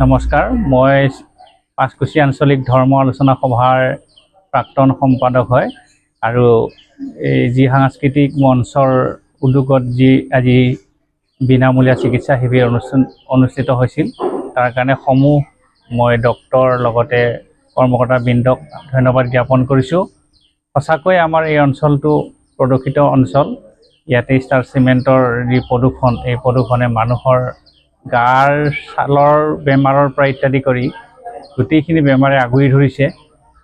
নমস্কাৰ, মই পাঁচকুচি আঞ্চলিক ধৰ্ম আলোচনা সভাৰ প্ৰাক্তন সম্পাদক হয় আৰু এই যি সাংস্কৃতিক মঞ্চৰ উদ্যোগত যি আজি বিনামূলীয়া চিকিৎসা শিবিৰ অনুষ্ঠিত হৈছিল তাৰ কাৰণে সমূহ মই ডক্টৰ লগতে কৰ্মকৰ্তাবৃন্দক ধন্যবাদ জ্ঞাপন কৰিছোঁ। সঁচাকৈ আমাৰ এই অঞ্চলটো প্ৰদূষিত অঞ্চল। ইয়াতে ষ্টাৰ চিমেণ্টৰ যি প্ৰদূষণ, এই প্ৰদূষণে মানুহৰ গাৰ ছালৰ বেমাৰৰ পৰা ইত্যাদি কৰি গোটেইখিনি বেমাৰে আগুৰি ধৰিছে।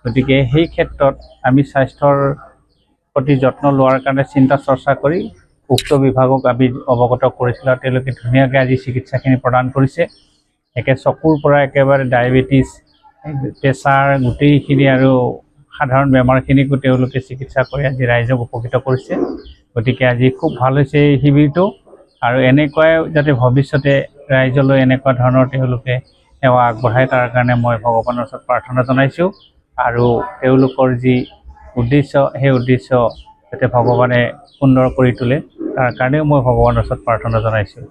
গতিকে সেই ক্ষেত্ৰত আমি স্বাস্থ্যৰ প্ৰতি যত্ন লোৱাৰ কাৰণে চিন্তা চৰ্চা কৰি উক্ত বিভাগক আমি অৱগত কৰিছিলোঁ আৰু তেওঁলোকে ধুনীয়াকৈ আজি চিকিৎসাখিনি প্ৰদান কৰিছে। চকুৰ পৰা একেবাৰে ডায়েবেটিছ, প্ৰেছাৰ গোটেইখিনি আৰু সাধাৰণ বেমাৰখিনিকো তেওঁলোকে চিকিৎসা কৰি আজি ৰাইজক উপকৃত কৰিছে। গতিকে আজি খুব ভাল হৈছে এই শিবিৰটো আৰু এনেকুৱাই যাতে ভৱিষ্যতে ৰাইজলৈ এনেকুৱা ধৰণৰ তেওঁলোকে সেৱা আগবঢ়ায় তাৰ কাৰণে মই ভগৱানৰ ওচৰত প্ৰাৰ্থনা জনাইছোঁ আৰু তেওঁলোকৰ যি উদ্দেশ্য সেই উদ্দেশ্য যাতে ভগৱানে সুন্দৰ কৰি তোলে তাৰ কাৰণেও মই ভগৱানৰ ওচৰত প্ৰাৰ্থনা জনাইছোঁ।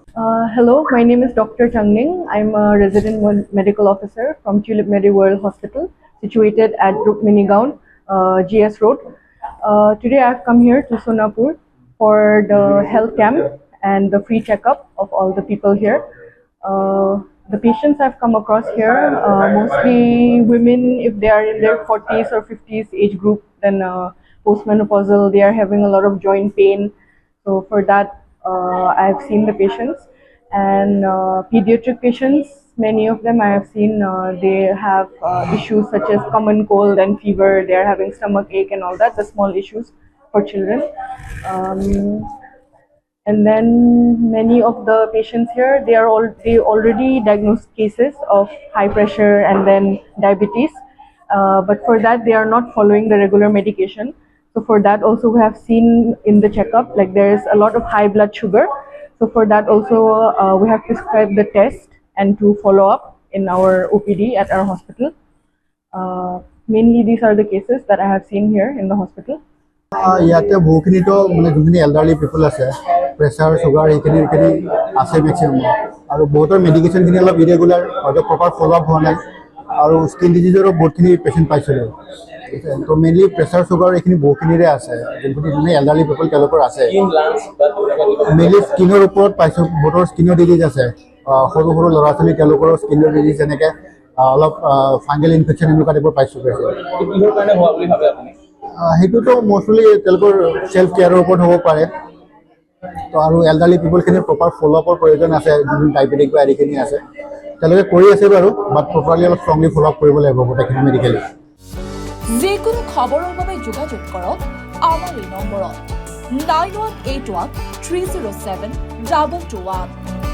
Hello, my name is Dr. Changning. I'm a resident medical officer from Tulip Medi World Hospital, situated at Rukmini Gaon, GS Road. Today I've come here to Sonapur for the health camp and the free checkup of all the people here. The patients I've come across here, mostly women, if they are in their 40s or 50s age group, then postmenopausal, they are having a lot of joint pain. So for that, I've seen the patients. And pediatric patients, many of them I have seen, they have issues such as common cold and fever. They are having stomach ache and all that, the small issues for children. And then many of the patients here, they already diagnosed cases of high pressure and then diabetes. But for that, they are not following the regular medication. So for that also we have seen in the checkup, like there is a lot of high blood sugar. So for that also we have prescribed the test and to follow up in our OPD at our hospital. Mainly these are the cases that I have seen here in the hospital. ইয়াতে বহুখিনিতো মানে যোনখিনি elderly পিপল আছে, pressure sugar এইখিনি আছে maximum, আৰু বহুতৰ মেডিকেশ্যনখিনি অলপ irregular, হয়তো প্ৰপাৰ ফ'ল' আপ হোৱা নাই, আৰু স্কিন ডিজিজৰো বহুতখিনি পেচেণ্ট পাইছিলোঁ। তো মেইনলি প্ৰেছাৰ চুগাৰ এইখিনি বহুখিনিৰে আছে, যোনখিনি এল্ডাৰলি পিপল তেওঁলোকৰ আছে। মেইনলি স্কিনৰ ওপৰত পাইছোঁ, বহুতৰ স্কিনৰ ডিজিজ আছে, সৰু সৰু ল'ৰা ছোৱালী তেওঁলোকৰো স্কিনৰ ডিজিজ, যেনেকৈ অলপ ফাংগেল ইনফেকশ্যন এনেকুৱা টাইপৰ পাইছোঁ। সেইটোতো মষ্টলি তেওঁলোকৰ চেল্ফ কেয়াৰৰ ওপৰত হ'ব পাৰে। তো আৰু এল্ডাৰলি পিপলখিনিৰ প্ৰপাৰ ফ'ল' আপৰ প্ৰয়োজন আছে, যোনখিনি ডায়েবেটিক বা হেৰিখিনি আছে তেওঁলোকে কৰি আছে বাৰু, বাট প্ৰপাৰলি অলপ ষ্ট্ৰংলি ফ'ল' আপ কৰিব লাগিব গোটেইখিনি মেডিকেলি। যিকোনো খবৰৰ বাবে যোগাযোগ কৰক আমাৰ এই নম্বৰত 9181 307 2221।